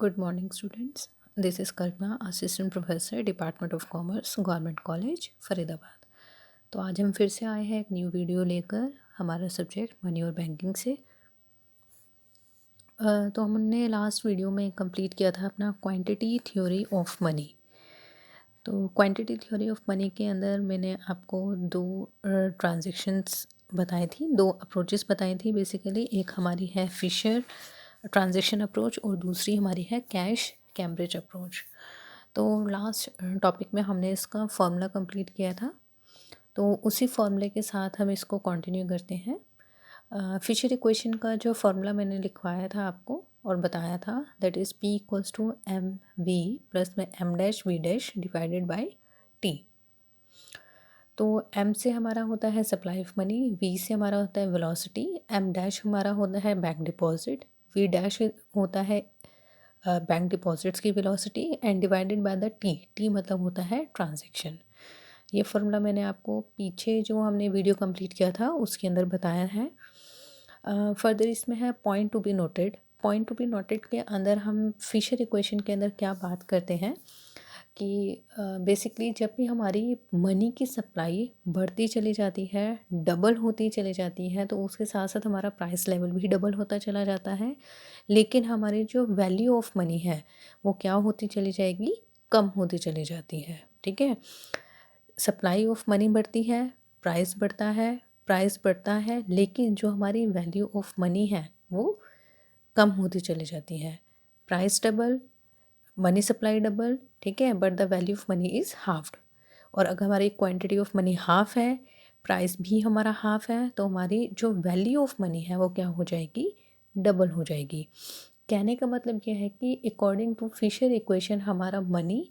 Good morning, students. This is Kalpana, Assistant Professor, Department of Commerce, Government College, Faridabad. तो आज हम फिर से आए हैं एक न्यू वीडियो लेकर हमारा सब्जेक्ट मनी और बैंकिंग से। तो हमने लास्ट वीडियो में कंप्लीट किया था अपना क्वांटिटी थ्योरी ऑफ मनी। तो क्वांटिटी थ्योरी ऑफ मनी के अंदर मैंने आपको दो ट्रांजैक्शंस बताई थी, दो अप्रोचेस बताई थी बेसिकली। एक हमारी है फिशर ट्रांजैक्शन अप्रोच और दूसरी हमारी है कैश कैम्ब्रिज अप्रोच। तो लास्ट टॉपिक में हमने इसका फॉर्मूला कंप्लीट किया था, तो उसी फॉर्मूले के साथ हम इसको कंटिन्यू करते हैं। फिशर इक्वेशन का जो फॉर्मूला मैंने लिखवाया था आपको और बताया था, that is P equals to M we plus में M dash we dash divided by T. तो m से हमारा होता है सप्लाई ऑफ मनी, v से हमारा होता है वेलोसिटी, m डैश हमारा होता है बैंक डिपॉजिट, v डैश होता है बैंक डिपॉजिट्स की velocity and divided by the t मतलब होता है ट्रांजैक्शन। ये फार्मूला मैंने आपको पीछे जो हमने वीडियो कंप्लीट किया था उसके अंदर बताया है। फर्दर इसमें है point to be noted. Point to be noted के अंदर हम फिशर इक्वेशन के अंदर क्या बात करते हैं कि बेसिकली जब भी हमारी मनी की सप्लाई बढ़ती चली जाती है, डबल होती चली जाती है, तो उसके साथ साथ हमारा प्राइस लेवल भी डबल होता चला जाता है। लेकिन हमारी जो वैल्यू ऑफ मनी है वो क्या होती चली जाएगी, कम होती चली जाती है। ठीक है, सप्लाई ऑफ मनी बढ़ती है, प्राइस बढ़ता है, प्राइस बढ़ता है, लेकिन जो हमारी वैल्यू ऑफ मनी है वो कम होती चली जाती है। Price double, money supply double, ठीक है, but the value of money is halved. और अगर हमारी क्वांटिटी ऑफ मनी हाफ है, प्राइस भी हमारा हाफ है, तो हमारी जो वैल्यू ऑफ मनी है वो क्या हो जाएगी, डबल हो जाएगी। कहने का मतलब यह है कि अकॉर्डिंग टू फिशर इक्वेशन हमारा मनी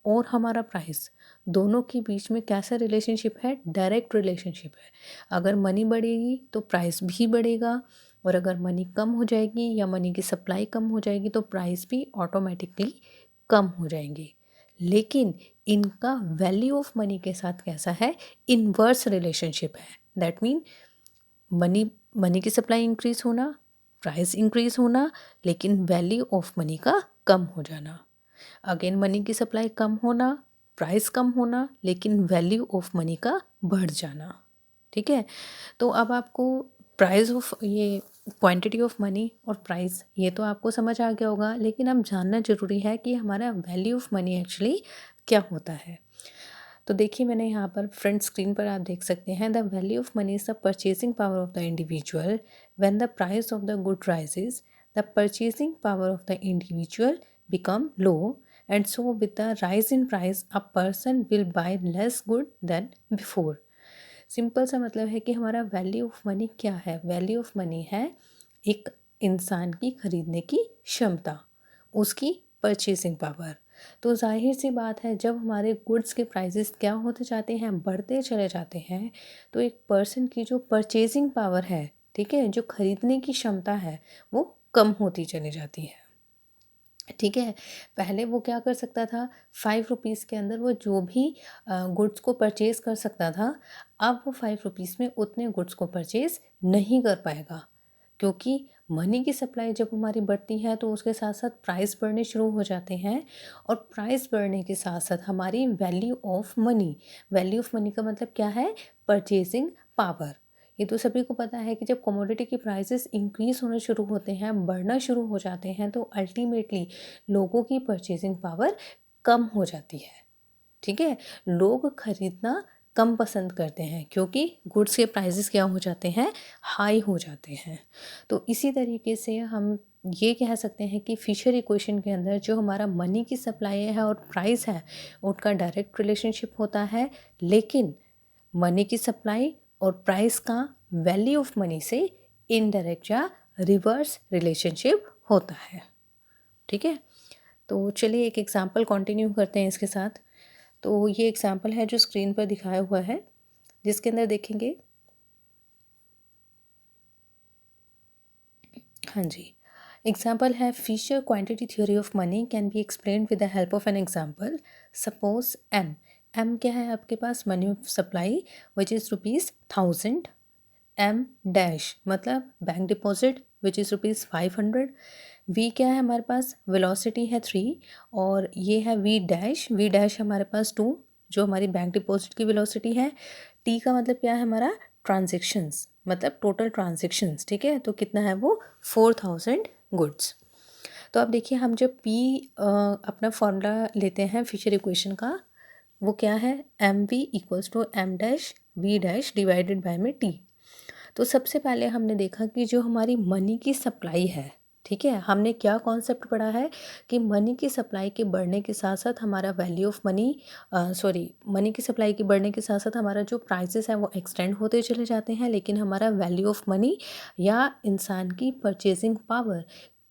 और हमारा प्राइस दोनों के बीच में कैसा रिलेशनशिप है, डायरेक्ट रिलेशनशिप है। अगर मनी बढ़ेगी तो प्राइस भी बढ़ेगा, और अगर मनी कम हो जाएगी या मनी की सप्लाई कम हो जाएगी तो प्राइस भी ऑटोमेटिकली कम हो जाएंगी। लेकिन इनका वैल्यू ऑफ मनी के साथ कैसा है, इनवर्स रिलेशनशिप है। दैट मीन मनी मनी की सप्लाई इंक्रीज होना, प्राइस इंक्रीज होना, लेकिन वैल्यू ऑफ मनी का कम हो जाना। अगेन मनी की सप्लाई कम होना, प्राइस कम होना, लेकिन वैल्यू ऑफ मनी का बढ़ जाना। ठीक है, तो अब आपको प्राइस ऑफ ये क्वांटिटी ऑफ मनी और प्राइस ये तो आपको समझ आ गया होगा, लेकिन अब जानना ज़रूरी है कि हमारा वैल्यू ऑफ मनी एक्चुअली क्या होता है। तो देखिए, मैंने यहाँ पर फ्रंट स्क्रीन पर आप देख सकते हैं, the value of money is the purchasing power of the individual when the price of the good rises, the purchasing power of the individual become low, and so with the rise in price a person will buy less good than before. Simple सा मतलब है कि हमारा value of money क्या है। Value of money है एक इंसान की खरीदने की क्षमता, उसकी परचेसिंग पावर। तो जाहिर सी बात है, जब हमारे गुड्स के प्राइसेस क्या होते जाते हैं, बढ़ते चले जाते हैं, तो एक पर्सन की जो परचेसिंग पावर है, ठीक है, जो खरीदने की क्षमता है, वो कम होती चली जाती है। ठीक है, पहले वो क्या कर सकता था, 5 रुपीज़ के अंदर वो जो भी गुड्स को परचेज़ कर सकता था, अब वो 5 रुपीज़ में उतने गुड्स को परचेज़ नहीं कर पाएगा, क्योंकि मनी की सप्लाई जब हमारी बढ़ती है तो उसके साथ साथ प्राइस बढ़ने शुरू हो जाते हैं, और प्राइस बढ़ने के साथ साथ हमारी value of money, value of money का मतलब क्या है, परचेजिंग पावर। ये तो सभी को पता है कि जब कमोडिटी की प्राइसेस इंक्रीज होने शुरू होते हैं, बढ़ना शुरू हो जाते हैं, तो अल्टीमेटली लोगों की परचेजिंग पावर कम हो जाती है। ठीक है, लोग खरीदना कम पसंद करते हैं क्योंकि गुड्स के प्राइसेस क्या हो जाते हैं, हाई हो जाते हैं। तो इसी तरीके से हम ये कह सकते हैं कि फिशर इक्वेशन के अंदर जो हमारा मनी की सप्लाई है और प्राइस है, उनका डायरेक्ट रिलेशनशिप होता है, लेकिन मनी की सप्लाई और प्राइस का वैल्यू ऑफ मनी से इनडायरेक्ट या रिवर्स रिलेशनशिप होता है। ठीक है, तो चलिए एक एग्जांपल कंटिन्यू करते हैं इसके साथ। तो ये एग्जांपल है जो स्क्रीन पर दिखाया हुआ है, जिसके अंदर देखेंगे, हाँ जी, एग्जाम्पल है, Fisher quantity theory of money can be explain with the help of an example. Suppose M क्या है आपके पास, money of supply which is ₹1000, M dash मतलब bank deposit which is ₹500। V क्या है हमारे पास, वेलोसिटी है 3 और ये है वी डैश हमारे पास 2 जो हमारी बैंक डिपॉजिट की वेलोसिटी है। टी का मतलब क्या है हमारा, ट्रांजेक्शन्स, मतलब टोटल ट्रांजेक्शन्स, ठीक है। तो कितना है वो, 4000 गुड्स। तो अब देखिए हम जब पी अपना फॉर्मूला लेते हैं फिशर इक्वेशन का, वो क्या है, m v equals to m dash we dash divided by में टी। तो सबसे पहले हमने देखा कि जो हमारी मनी की सप्लाई है, ठीक है, हमने क्या कॉन्सेप्ट पढ़ा है कि मनी की सप्लाई के बढ़ने के साथ साथ हमारा वैल्यू ऑफ मनी मनी की सप्लाई के बढ़ने के साथ साथ हमारा जो प्राइसेस है वो एक्सटेंड होते चले जाते हैं, लेकिन हमारा वैल्यू ऑफ मनी या इंसान की परचेजिंग पावर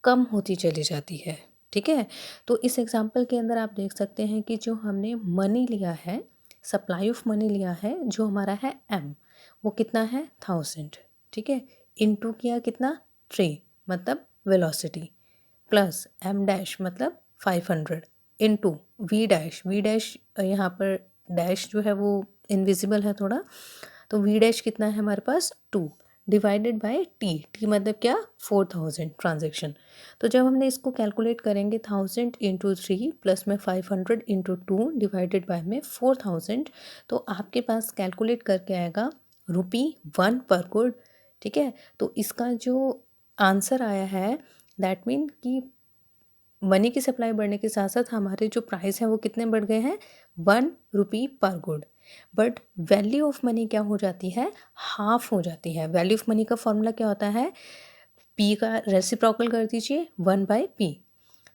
कम होती चली जाती है, ठीक है। तो इस एग्जांपल के अंदर आप देख सकते हैं कि जो हमने मनी लिया है, सप्लाई ऑफ मनी लिया है, जो हमारा है एम, वो कितना है 1000, ठीक है, इनटू किया कितना 3 मतलब वेलोसिटी, प्लस एम डैश मतलब 500 इनटू वी डैश यहाँ पर डैश जो है वो इनविजिबल है थोड़ा, तो वी डैश कितना है हमारे पास 2 डिवाइडेड बाय टी मतलब क्या 4000 ट्रांजेक्शन। तो जब हमने इसको कैलकुलेट करेंगे 1000 इंटू 3 प्लस में 500 इंटू 2 डिवाइडेड बाय में 4000, तो आपके पास कैलकुलेट करके आएगा ₹1 पर गुड, ठीक है। तो इसका जो आंसर आया है दैट मीन कि मनी की सप्लाई बढ़ने के साथ साथ हमारे जो प्राइस हैं वो कितने बढ़ गए हैं, ₹1 पर good. But value of money क्या हो जाती है, हाफ हो जाती है। वैल्यू ऑफ मनी का फॉर्मूला क्या होता है, पी का रेसिप्रोकल कर दीजिए 1/p,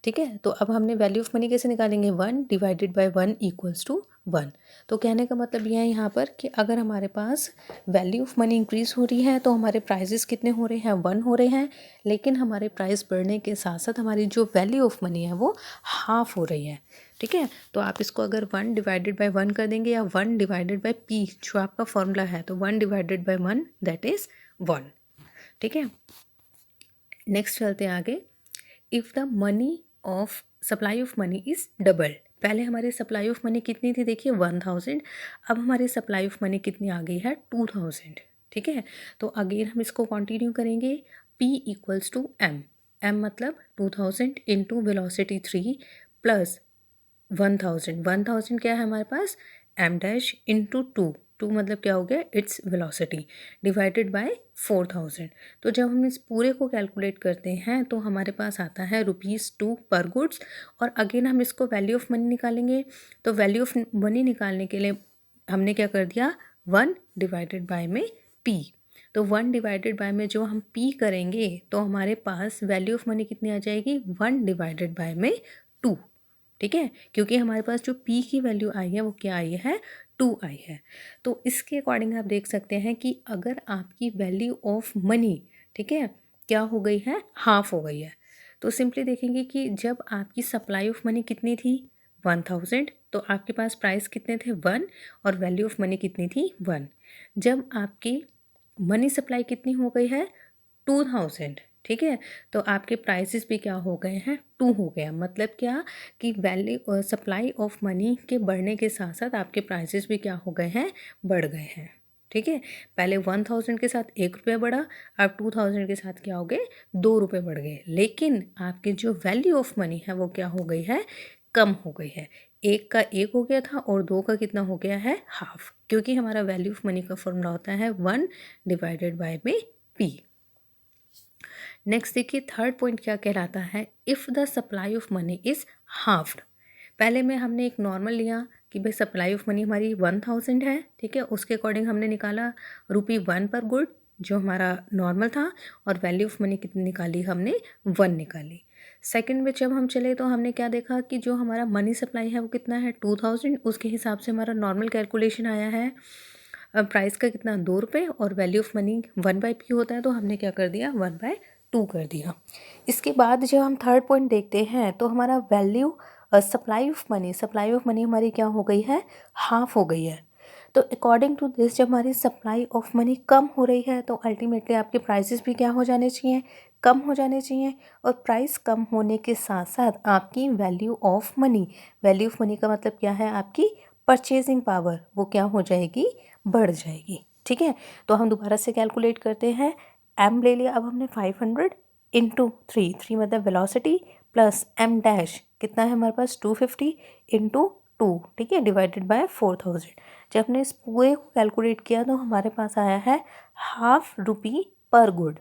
ठीक है। तो अब हमने वैल्यू ऑफ मनी कैसे निकालेंगे, 1 डिवाइडेड बाय 1 इक्वल्स टू 1। तो कहने का मतलब यह है यहाँ पर कि अगर हमारे पास वैल्यू ऑफ मनी इंक्रीज़ हो रही है तो हमारे प्राइजेस कितने हो रहे हैं, 1 हो रहे हैं, लेकिन हमारे प्राइस बढ़ने के साथ साथ हमारी जो वैल्यू ऑफ मनी है वो हाफ हो रही है, ठीक है। तो आप इसको अगर 1 डिवाइडेड बाय 1 कर देंगे या 1 डिवाइडेड बाय पी जो आपका फॉर्मूला है, तो 1 डिवाइडेड बाय 1 दैट इज़ 1, ठीक है। नेक्स्ट चलते हैं आगे। If the money of supply of money is double, पहले हमारी सप्लाई ऑफ मनी कितनी थी, देखिए 1000, अब हमारी सप्लाई ऑफ मनी कितनी आ गई है 2000, ठीक है। तो अगेन हम इसको कंटिन्यू करेंगे, P equals to m, m मतलब 2000 इंटू वेलोसिटी 3 प्लस 1000 क्या है हमारे पास, एम डैश इंटू 2 मतलब क्या हो गया, इट्स वेलोसिटी, डिवाइडेड बाय 4000। तो जब हम इस पूरे को कैलकुलेट करते हैं तो हमारे पास आता है ₹2 पर गुड्स, और अगेन हम इसको वैल्यू ऑफ मनी निकालेंगे। तो वैल्यू ऑफ मनी निकालने के लिए हमने क्या कर दिया, 1 डिवाइडेड बाय में पी। तो 1 डिवाइडेड बाय में जो हम पी करेंगे तो हमारे पास वैल्यू ऑफ मनी कितनी आ जाएगी, 1 डिवाइडेड बाय में 2, ठीक है, क्योंकि हमारे पास जो P की वैल्यू आई है वो क्या आई है, 2 आई है। तो इसके अकॉर्डिंग आप देख सकते हैं कि अगर आपकी वैल्यू ऑफ मनी, ठीक है, क्या हो गई है, हाफ हो गई है, तो सिंपली देखेंगे कि जब आपकी सप्लाई ऑफ मनी कितनी थी 1000, तो आपके पास प्राइस कितने थे 1 और वैल्यू ऑफ मनी कितनी थी 1। जब आपकी मनी सप्लाई कितनी हो गई है 2000, ठीक है, तो आपके प्राइसेस भी क्या हो गए हैं, 2 हो गया। मतलब क्या कि वैल्यू सप्लाई ऑफ मनी के बढ़ने के साथ साथ आपके प्राइसेस भी क्या हो गए हैं, बढ़ गए हैं, ठीक है। पहले 1000 के साथ ₹1 बढ़ा, अब 2000 के साथ क्या हो गए, ₹2 बढ़ गए, लेकिन आपकी जो वैल्यू ऑफ मनी है वो क्या हो गई है, कम हो गई है। 1 का 1 हो गया था और 2 का कितना हो गया है, हाफ, क्योंकि हमारा वैल्यू ऑफ मनी का फॉर्मूला होता है 1 डिवाइडेड बाय में पी। नेक्स्ट देखिए थर्ड पॉइंट क्या कहलाता है, if the supply of money is halved. पहले में हमने एक नॉर्मल लिया कि भाई सप्लाई ऑफ मनी हमारी 1000 है, ठीक है, उसके अकॉर्डिंग हमने निकाला ₹1 पर गुड जो हमारा नॉर्मल था, और वैल्यू ऑफ मनी कितनी निकाली हमने, 1 निकाली। सेकंड में जब हम चले तो हमने क्या देखा कि जो हमारा मनी सप्लाई है वो कितना है 2000, उसके हिसाब से हमारा नॉर्मल कैलकुलेशन आया है, प्राइस का कितना ₹2 और वैल्यू ऑफ मनी 1/p होता है, तो हमने क्या कर दिया 1/2 कर दिया। इसके बाद जब हम थर्ड पॉइंट देखते हैं तो हमारा वैल्यू सप्लाई ऑफ मनी हमारी क्या हो गई है, हाफ हो गई है। तो अकॉर्डिंग टू दिस जब हमारी सप्लाई ऑफ मनी कम हो रही है तो अल्टीमेटली आपके प्राइसेस भी क्या हो जाने चाहिए, कम हो जाने चाहिए, और प्राइस कम होने के साथ साथ आपकी वैल्यू ऑफ मनी का मतलब क्या है, आपकी परचेजिंग पावर वो क्या हो जाएगी, बढ़ जाएगी, ठीक है। तो हम दोबारा से कैलकुलेट करते हैं, एम ले लिया अब हमने 500 इंटू 3 मतलब वेलोसिटी प्लस m डैश कितना है हमारे पास 250 इंटू 2, ठीक है, डिवाइडेड बाय 4000। जब हमने इस पूरे को कैलकुलेट किया तो हमारे पास आया है ₹0.5 पर गुड।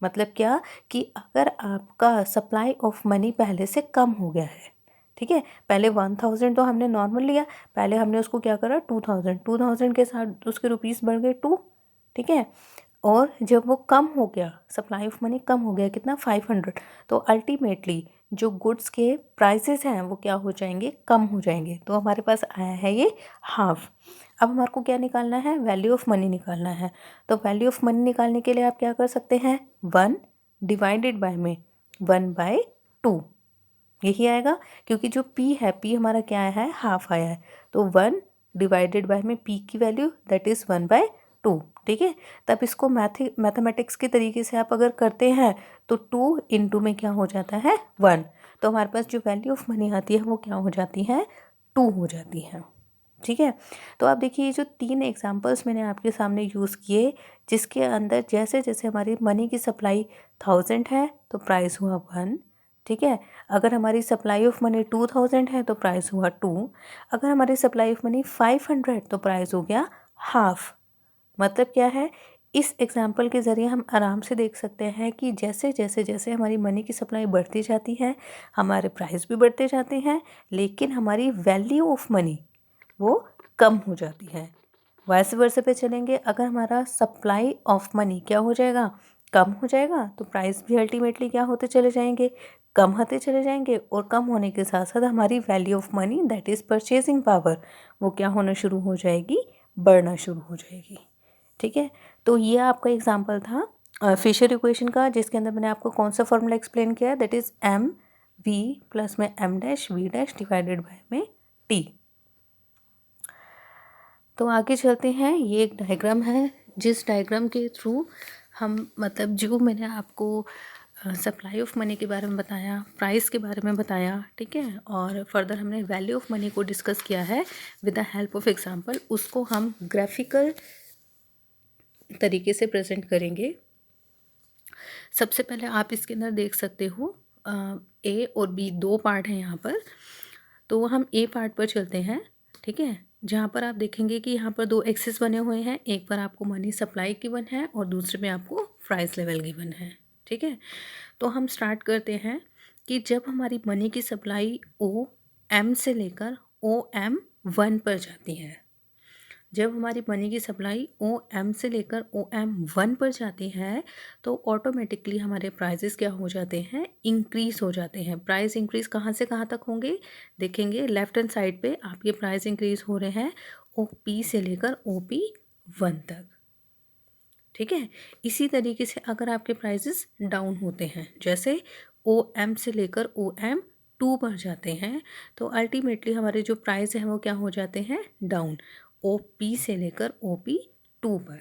मतलब क्या कि अगर आपका सप्लाई ऑफ मनी पहले से कम हो गया है, ठीक है, पहले 1000 तो हमने नॉर्मल लिया, पहले हमने उसको क्या करा 2000 के साथ उसके रुपीस बढ़ गए 2, ठीक है, और जब वो कम हो गया, सप्लाई ऑफ मनी कम हो गया कितना 500, तो अल्टीमेटली जो गुड्स के प्राइसेस हैं वो क्या हो जाएंगे, कम हो जाएंगे। तो हमारे पास आया है ये हाफ। अब हमारे को क्या निकालना है, वैल्यू ऑफ मनी निकालना है। तो वैल्यू ऑफ मनी निकालने के लिए आप क्या कर सकते हैं, 1 डिवाइडेड बाय में 1/2 यही आएगा, क्योंकि जो p है, p हमारा क्या आया है, हाफ आया है, तो 1 डिवाइडेड बाय में p की वैल्यू दैट इज़ 1/2, ठीक है। तब इसको मैथमेटिक्स के तरीके से आप अगर करते हैं तो 2 इंटू में क्या हो जाता है 1, तो हमारे पास जो वैल्यू ऑफ मनी आती है वो क्या हो जाती है 2 हो जाती है, ठीक है। तो आप देखिए ये जो 3 एग्जांपल्स मैंने आपके सामने यूज़ किए, जिसके अंदर जैसे जैसे हमारी मनी की सप्लाई 1000 है तो प्राइस हुआ 1, ठीक है। अगर हमारी सप्लाई ऑफ मनी 2000 है तो प्राइस हुआ 2, अगर हमारी सप्लाई ऑफ मनी 500 तो प्राइस हो गया हाफ। मतलब क्या है, इस एग्जाम्पल के ज़रिए हम आराम से देख सकते हैं कि जैसे जैसे जैसे हमारी मनी की सप्लाई बढ़ती जाती है हमारे प्राइस भी बढ़ते जाते हैं, लेकिन हमारी वैल्यू ऑफ मनी वो कम हो जाती है। वाइस वर्सा पे चलेंगे, अगर हमारा सप्लाई ऑफ मनी क्या हो जाएगा, कम हो जाएगा, तो प्राइस भी अल्टीमेटली क्या होते चले जाएंगे, कम होते चले जाएंगे, और कम होने के साथ साथ हमारी value of money that is purchasing power वो क्या होना शुरू हो जाएगी, बढ़ना शुरू हो जाएगी, ठीक है। तो ये आपका एग्जाम्पल था फिशर इक्वेशन का, जिसके अंदर मैंने आपको कौन सा फॉर्मूला एक्सप्लेन किया है, that is m we plus में m dash v dash divided by में t। तो आगे चलते हैं, ये एक डायग्राम है जिस डायग्राम के थ्रू हम मतलब जो मैंने आपको सप्लाई ऑफ मनी के बारे में बताया, प्राइस के बारे में बताया, ठीक है, और फर्दर हमने वैल्यू ऑफ मनी को डिस्कस किया है with the help of example, उसको हम ग्राफिकल तरीके से प्रेजेंट करेंगे। सबसे पहले आप इसके अंदर देख सकते हो ए और बी दो पार्ट हैं यहाँ पर, तो हम ए पार्ट पर चलते हैं, ठीक है, जहाँ पर आप देखेंगे कि यहाँ पर दो एक्सिस बने हुए हैं, एक पर आपको मनी सप्लाई गिवन है और दूसरे में आपको प्राइस लेवल गिवन है, ठीक है। तो हम स्टार्ट करते हैं कि जब हमारी मनी की सप्लाई ओ एम से लेकर ओ एम 1 पर जाती है, जब हमारी मनी की सप्लाई ओ एम से लेकर ओ एम 1 पर जाती है तो ऑटोमेटिकली हमारे प्राइजेस क्या हो जाते हैं, इंक्रीज़ हो जाते हैं। प्राइस इंक्रीज़ कहाँ से कहाँ तक होंगे, देखेंगे लेफ्ट हैंड साइड पे आपके प्राइस इंक्रीज़ हो रहे हैं ओ पी से लेकर ओ पी 1 तक, ठीक है। इसी तरीके से अगर आपके प्राइजेस डाउन होते हैं, जैसे ओ एम से लेकर ओ एम 2 पर जाते हैं, तो अल्टीमेटली हमारे जो प्राइस हैं वो क्या हो जाते हैं, डाउन, ओ पी से लेकर ओ पी 2 पर,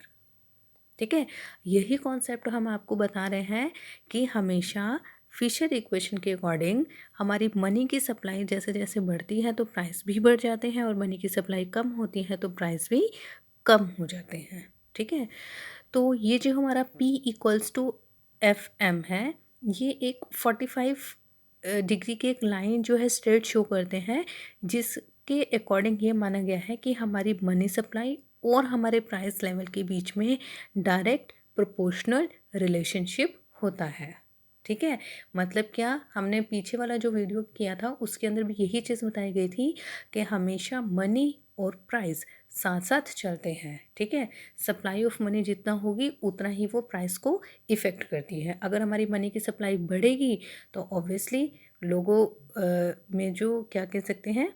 ठीक है। यही कॉन्सेप्ट हम आपको बता रहे हैं कि हमेशा फिशर इक्वेशन के अकॉर्डिंग हमारी मनी की सप्लाई जैसे जैसे बढ़ती है तो प्राइस भी बढ़ जाते हैं, और मनी की सप्लाई कम होती है तो प्राइस भी कम हो जाते हैं, ठीक है। तो ये जो हमारा P equals to f m है, ये एक 45 डिग्री की एक लाइन जो है स्ट्रेट शो करते हैं, जिसके अकॉर्डिंग ये माना गया है कि हमारी मनी सप्लाई और हमारे प्राइस लेवल के बीच में डायरेक्ट प्रोपोर्शनल रिलेशनशिप होता है, ठीक है। मतलब क्या, हमने पीछे वाला जो वीडियो किया था उसके अंदर भी यही चीज़ बताई गई थी कि हमेशा मनी और प्राइस साथ साथ चलते हैं, ठीक है। सप्लाई ऑफ मनी जितना होगी उतना ही वो प्राइस को इफ़ेक्ट करती है। अगर हमारी मनी की सप्लाई बढ़ेगी तो ऑब्वियसली लोगों में जो क्या कह सकते हैं,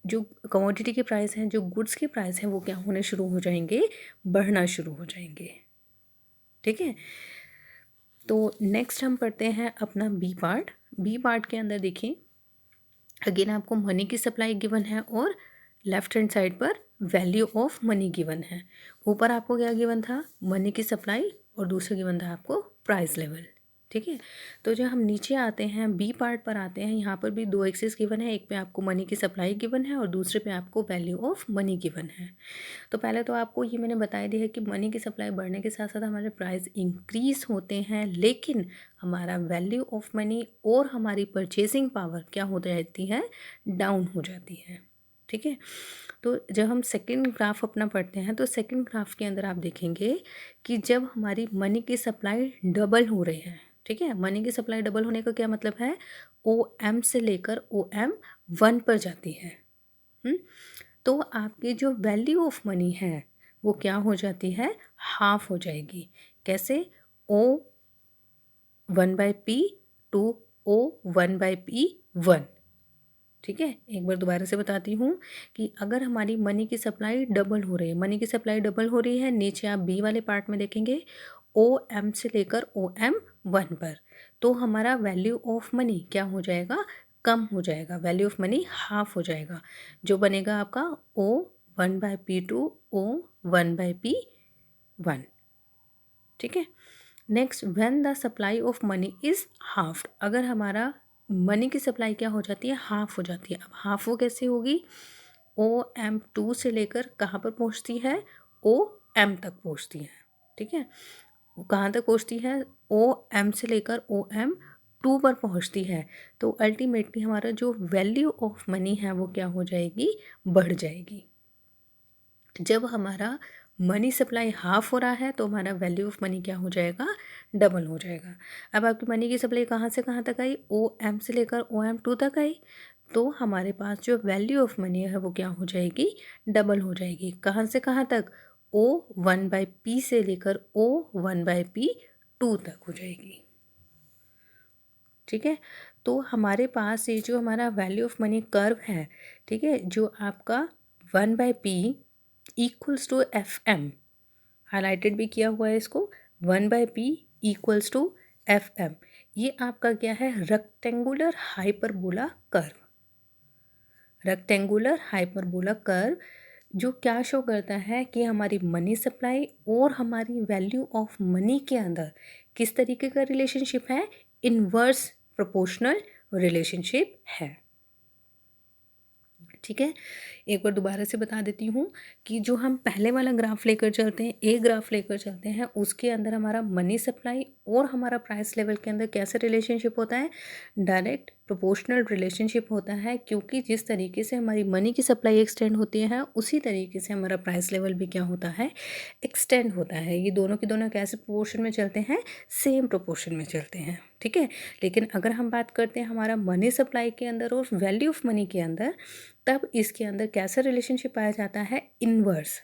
जो कमोडिटी के प्राइस हैं, जो गुड्स के प्राइस हैं, वो क्या होने शुरू हो जाएंगे, बढ़ना शुरू हो जाएंगे, ठीक है। तो नेक्स्ट हम पढ़ते हैं अपना बी पार्ट। बी पार्ट के अंदर देखिए अगेन आपको मनी की सप्लाई गिवन है और लेफ्ट हैंड साइड पर वैल्यू ऑफ मनी गिवन है। ऊपर आपको क्या गिवन था, मनी की सप्लाई, और दूसरा गिवन था आपको प्राइस लेवल, ठीक है। तो जब हम नीचे आते हैं बी पार्ट पर आते हैं, यहाँ पर भी दो एक्सिस गिवन है, एक पे आपको मनी की सप्लाई गिवन है और दूसरे पे आपको वैल्यू ऑफ मनी गिवन है। तो पहले तो आपको ये मैंने बता दिया है कि मनी की सप्लाई बढ़ने के साथ साथ हमारे प्राइस इंक्रीज होते हैं, लेकिन हमारा वैल्यू ऑफ मनी और हमारी परचेसिंग पावर क्या हो जाती है, डाउन हो जाती है। ठीक है। तो जब हम सेकंड ग्राफ अपना पढ़ते हैं तो सेकंड ग्राफ के अंदर आप देखेंगे कि जब हमारी मनी की सप्लाई डबल हो रही है, ठीक है, मनी की सप्लाई डबल होने का क्या मतलब है, ओ एम से लेकर ओ एम 1 पर जाती है। तो आपकी जो वैल्यू ऑफ मनी है वो क्या हो जाती है, हाफ हो जाएगी। कैसे, ओ 1/p टू ओ 1/p1। ठीक है, एक बार दोबारा से बताती हूँ कि अगर हमारी मनी की सप्लाई डबल हो रही है, मनी की सप्लाई डबल हो रही है, नीचे आप बी वाले पार्ट में देखेंगे ओ एम से लेकर ओ एम 1 पर, तो हमारा वैल्यू ऑफ मनी क्या हो जाएगा, कम हो जाएगा, वैल्यू ऑफ मनी हाफ हो जाएगा, जो बनेगा आपका ओ 1/p टू ओ 1/p1। ठीक है। Next, when the supply of money is halved, अगर हमारा मनी की सप्लाई क्या हो जाती है, हाफ हो जाती है। अब हाफ वो कैसे होगी, ओ एम 2 से लेकर कहाँ पर पहुँचती है, ओ एम तक पहुँचती है। ठीक है, कहाँ तक पहुँचती है, ओ एम से लेकर ओ एम 2 पर पहुँचती है। तो अल्टीमेटली हमारा जो वैल्यू ऑफ मनी है वो क्या हो जाएगी, बढ़ जाएगी। जब हमारा मनी सप्लाई हाफ हो रहा है तो हमारा वैल्यू ऑफ मनी क्या हो जाएगा, डबल हो जाएगा। अब आपकी मनी की सप्लाई कहाँ से कहाँ तक आई, ओ एम से लेकर ओ एम 2 तक आई, तो हमारे पास जो वैल्यू ऑफ मनी है वो क्या हो जाएगी, डबल हो जाएगी। कहाँ से कहाँ तक, ओ 1/p से लेकर ओ 1/p2 तक हो जाएगी। ठीक है। तो हमारे पास ये जो हमारा वैल्यू ऑफ मनी कर्व है, ठीक है, जो आपका 1/p equals to f m, highlighted भी किया हुआ है इसको, 1/p equals to f M, ये आपका क्या है, rectangular hyperbola curve. Rectangular hyperbola curve जो क्या शो करता है कि हमारी मनी सप्लाई और हमारी वैल्यू ऑफ मनी के अंदर किस तरीके का रिलेशनशिप है, इनवर्स प्रोपोर्शनल रिलेशनशिप है। ठीक है, एक बार दोबारा से बता देती हूँ कि जो हम पहले वाला ग्राफ लेकर चलते हैं, एक ग्राफ लेकर चलते हैं, उसके अंदर हमारा मनी सप्लाई और हमारा प्राइस लेवल के अंदर कैसे रिलेशनशिप होता है, डायरेक्ट प्रोपोर्शनल रिलेशनशिप होता है, क्योंकि जिस तरीके से हमारी मनी की सप्लाई एक्सटेंड होती है उसी तरीके से हमारा प्राइस लेवल भी क्या होता है, एक्सटेंड होता है। ये दोनों के दोनों कैसे प्रोपोर्शन में चलते हैं, सेम प्रोपोर्शन में चलते हैं। ठीक है, लेकिन अगर हम बात करते हैं हमारा मनी सप्लाई के अंदर और वैल्यू ऑफ मनी के अंदर, तब इसके अंदर कैसा रिलेशनशिप पाया जाता है, इनवर्स।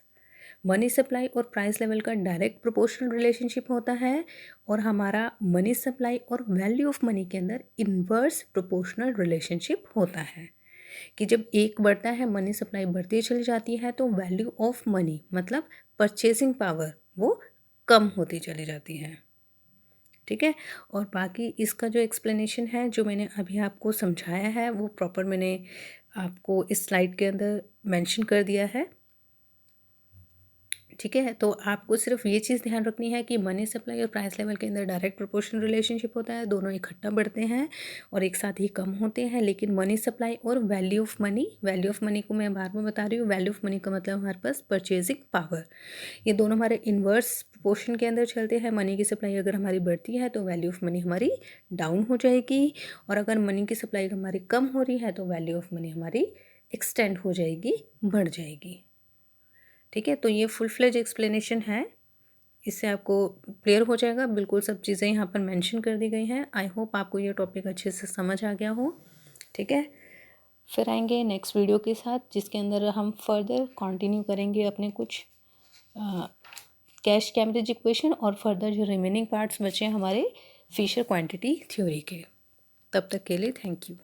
मनी सप्लाई और प्राइस लेवल का डायरेक्ट प्रोपोर्शनल रिलेशनशिप होता है और हमारा मनी सप्लाई और वैल्यू ऑफ मनी के अंदर इनवर्स प्रोपोर्शनल रिलेशनशिप होता है कि जब एक बढ़ता है, मनी सप्लाई बढ़ती चली जाती है, तो वैल्यू ऑफ मनी मतलब परचेसिंग पावर वो कम होती चली जाती है। ठीक है, और बाकी इसका जो एक्सप्लेनेशन है जो मैंने अभी आपको समझाया है वो प्रॉपर मैंने आपको इस स्लाइड के अंदर मेंशन कर दिया है। ठीक है, तो आपको सिर्फ ये चीज़ ध्यान रखनी है कि मनी सप्लाई और प्राइस लेवल के अंदर डायरेक्ट प्रोपोर्शनल रिलेशनशिप होता है, दोनों इकट्ठा बढ़ते हैं और एक साथ ही कम होते हैं। लेकिन मनी सप्लाई और वैल्यू ऑफ मनी को मैं बार बार बता रही हूँ, वैल्यू ऑफ मनी का मतलब हमारे पास परचेजिंग पावर, ये दोनों हमारे इन्वर्स प्रोपोर्शन के अंदर चलते हैं। मनी की सप्लाई अगर हमारी बढ़ती है तो वैल्यू ऑफ मनी हमारी डाउन हो जाएगी, और अगर मनी की सप्लाई हमारी कम हो रही है तो वैल्यू ऑफ मनी हमारी एक्सटेंड हो जाएगी, बढ़ जाएगी। ठीक है, तो ये फुल फ्लेज एक्सप्लेनेशन है, इससे आपको क्लियर हो जाएगा, बिल्कुल सब चीज़ें यहाँ पर मेंशन कर दी गई हैं। आई होप आपको ये टॉपिक अच्छे से समझ आ गया हो। ठीक है, फिर आएंगे नेक्स्ट वीडियो के साथ जिसके अंदर हम फर्दर कंटिन्यू करेंगे अपने कुछ कैश कैमरेज इक्वेशन और फर्दर जो रिमेनिंग पार्ट्स बचे हैं हमारे फिशर क्वांटिटी थ्योरी के। तब तक के लिए थैंक यू।